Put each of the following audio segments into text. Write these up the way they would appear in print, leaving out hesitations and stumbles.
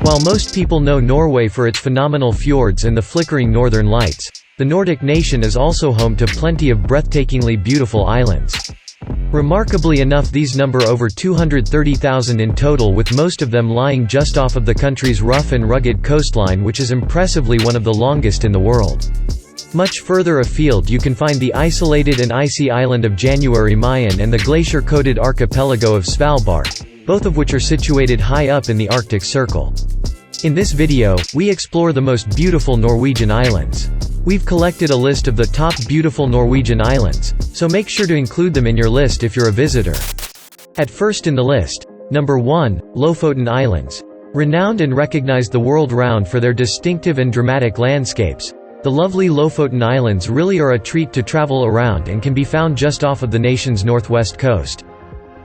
While most people know Norway for its phenomenal fjords and the flickering northern lights, the Nordic nation is also home to plenty of breathtakingly beautiful islands. Remarkably enough, these number over 230,000 in total, with most of them lying just off of the country's rough and rugged coastline, which is impressively one of the longest in the world. Much further afield you can find the isolated and icy island of January Mayen and the glacier-coated archipelago of Svalbard, both of which are situated high up in the Arctic Circle. In this video, we explore the most beautiful Norwegian islands. We've collected a list of the top beautiful Norwegian islands, so make sure to include them in your list if you're a visitor. At first in the list, number 1, Lofoten Islands. Renowned and recognized the world round for their distinctive and dramatic landscapes, the lovely Lofoten Islands really are a treat to travel around and can be found just off of the nation's northwest coast.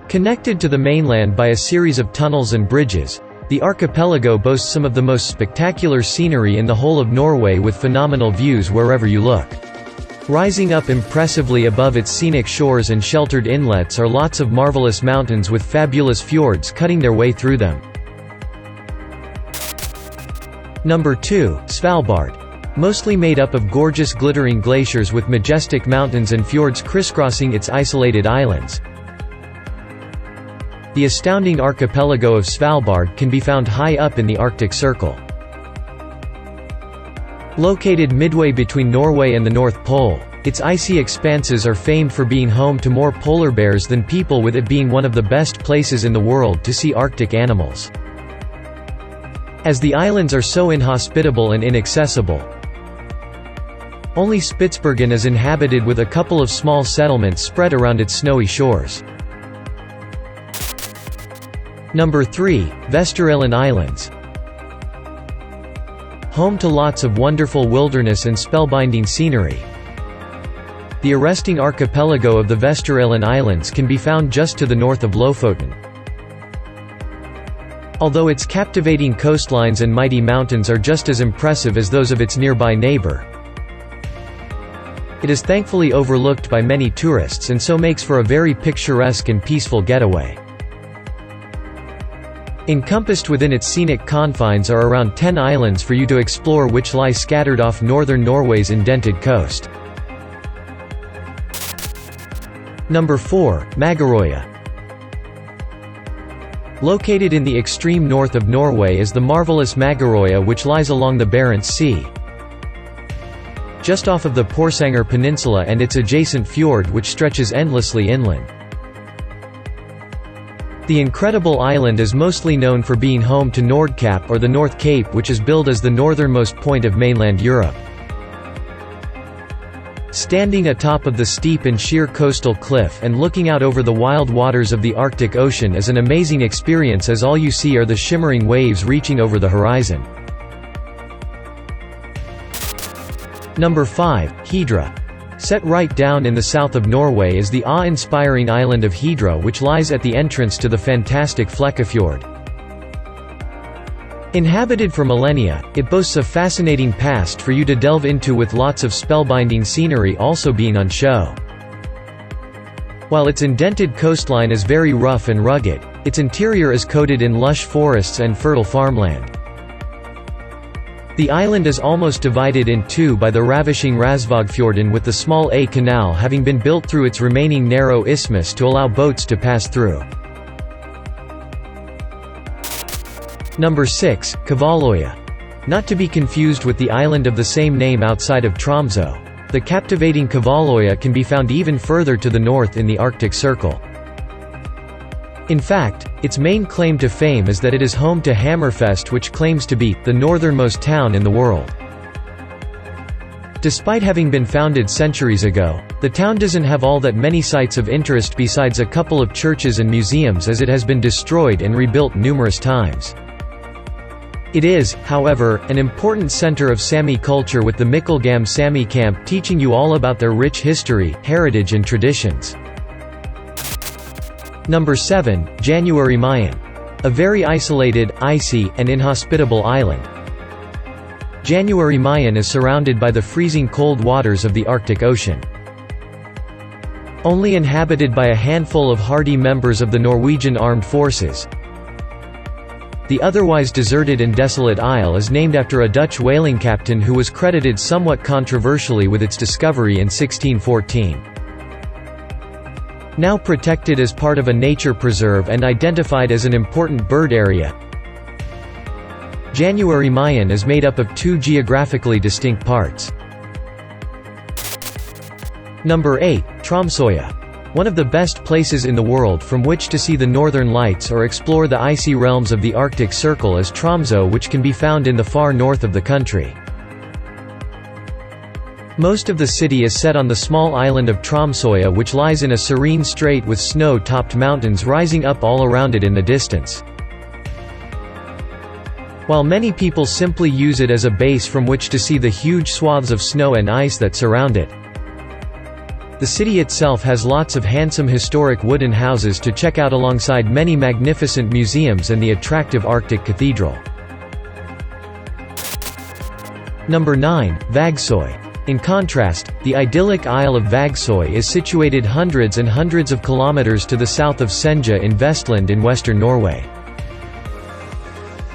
Connected to the mainland by a series of tunnels and bridges, the archipelago boasts some of the most spectacular scenery in the whole of Norway, with phenomenal views wherever you look. Rising up impressively above its scenic shores and sheltered inlets are lots of marvelous mountains with fabulous fjords cutting their way through them. Number 2, Svalbard. Mostly made up of gorgeous glittering glaciers with majestic mountains and fjords crisscrossing its isolated islands. The astounding archipelago of Svalbard can be found high up in the Arctic Circle. Located midway between Norway and the North Pole, its icy expanses are famed for being home to more polar bears than people, with it being one of the best places in the world to see Arctic animals. As the islands are so inhospitable and inaccessible, only Spitsbergen is inhabited, with a couple of small settlements spread around its snowy shores. Number 3, Vesteralen Islands. Home to lots of wonderful wilderness and spellbinding scenery. The arresting archipelago of the Vesteralen Islands can be found just to the north of Lofoten. Although its captivating coastlines and mighty mountains are just as impressive as those of its nearby neighbor, it is thankfully overlooked by many tourists and so makes for a very picturesque and peaceful getaway. Encompassed within its scenic confines are around 10 islands for you to explore, which lie scattered off northern Norway's indented coast. Number 4, Mageroya. Located in the extreme north of Norway is the marvelous Mageroya, which lies along the Barents Sea, just off of the Porsanger Peninsula and its adjacent fjord, which stretches endlessly inland. The incredible island is mostly known for being home to Nordkapp, or the North Cape, which is billed as the northernmost point of mainland Europe. Standing atop of the steep and sheer coastal cliff and looking out over the wild waters of the Arctic Ocean is an amazing experience, as all you see are the shimmering waves reaching over the horizon. Number 5, Hidra. Set right down in the south of Norway is the awe-inspiring island of Hidra, which lies at the entrance to the fantastic Flekkefjord. Inhabited for millennia, it boasts a fascinating past for you to delve into, with lots of spellbinding scenery also being on show. While its indented coastline is very rough and rugged, its interior is coated in lush forests and fertile farmland. The island is almost divided in two by the ravishing Rasvågfjorden, with the small A Canal having been built through its remaining narrow isthmus to allow boats to pass through. Number 6, Kvaloya. Not to be confused with the island of the same name outside of Tromsø. The captivating Kvaloya can be found even further to the north in the Arctic Circle. In fact, its main claim to fame is that it is home to Hammerfest, which claims to be the northernmost town in the world. Despite having been founded centuries ago, the town doesn't have all that many sites of interest besides a couple of churches and museums, as it has been destroyed and rebuilt numerous times. It is, however, an important center of Sami culture, with the Mikkelgam Sami camp teaching you all about their rich history, heritage and traditions. Number 7, January Mayen. A very isolated, icy, and inhospitable island. January Mayen is surrounded by the freezing cold waters of the Arctic Ocean. Only inhabited by a handful of hardy members of the Norwegian armed forces, The otherwise deserted and desolate isle is named after a Dutch whaling captain who was credited somewhat controversially with its discovery in 1614. Now protected as part of a nature preserve and identified as an important bird area, January Mayen is made up of 2 geographically distinct parts. Number 8. Tromsoya. One of the best places in the world from which to see the northern lights or explore the icy realms of the Arctic Circle is Tromsø, which can be found in the far north of the country. Most of the city is set on the small island of Tromsoya, which lies in a serene strait with snow-topped mountains rising up all around it in the distance. While many people simply use it as a base from which to see the huge swaths of snow and ice that surround it, the city itself has lots of handsome historic wooden houses to check out alongside many magnificent museums and the attractive Arctic Cathedral. Number 9. Vagsoy. In contrast, the idyllic Isle of Vagsoy is situated hundreds and hundreds of kilometers to the south of Senja in Vestland in western Norway.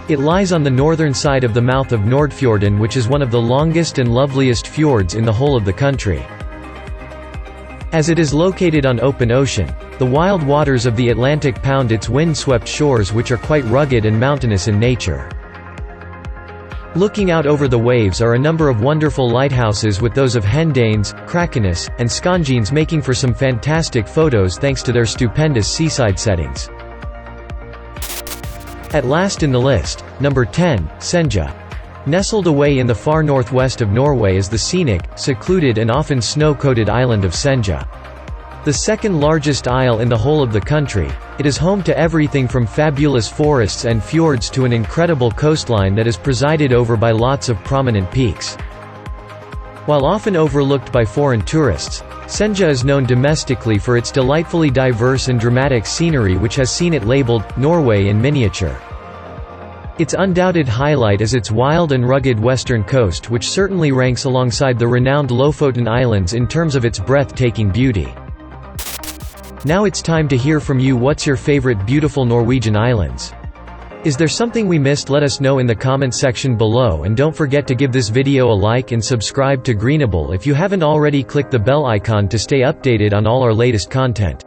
It lies on the northern side of the mouth of Nordfjorden, which is one of the longest and loveliest fjords in the whole of the country. As it is located on open ocean, the wild waters of the Atlantic pound its wind-swept shores, which are quite rugged and mountainous in nature. Looking out over the waves are a number of wonderful lighthouses, with those of Hendanes, Krakenes, and Skandjens making for some fantastic photos thanks to their stupendous seaside settings. At last in the list, number 10, Senja. Nestled away in the far northwest of Norway is the scenic, secluded and often snow-coated island of Senja. The second largest isle in the whole of the country, it is home to everything from fabulous forests and fjords to an incredible coastline that is presided over by lots of prominent peaks. While often overlooked by foreign tourists, Senja is known domestically for its delightfully diverse and dramatic scenery, which has seen it labeled, "Norway in miniature." Its undoubted highlight is its wild and rugged western coast, which certainly ranks alongside the renowned Lofoten Islands in terms of its breathtaking beauty. Now it's time to hear from you. What's your favorite beautiful Norwegian islands? Is there something we missed? Let us know in the comment section below, and don't forget to give this video a like and subscribe to Greenable if you haven't already. Click the bell icon to stay updated on all our latest content.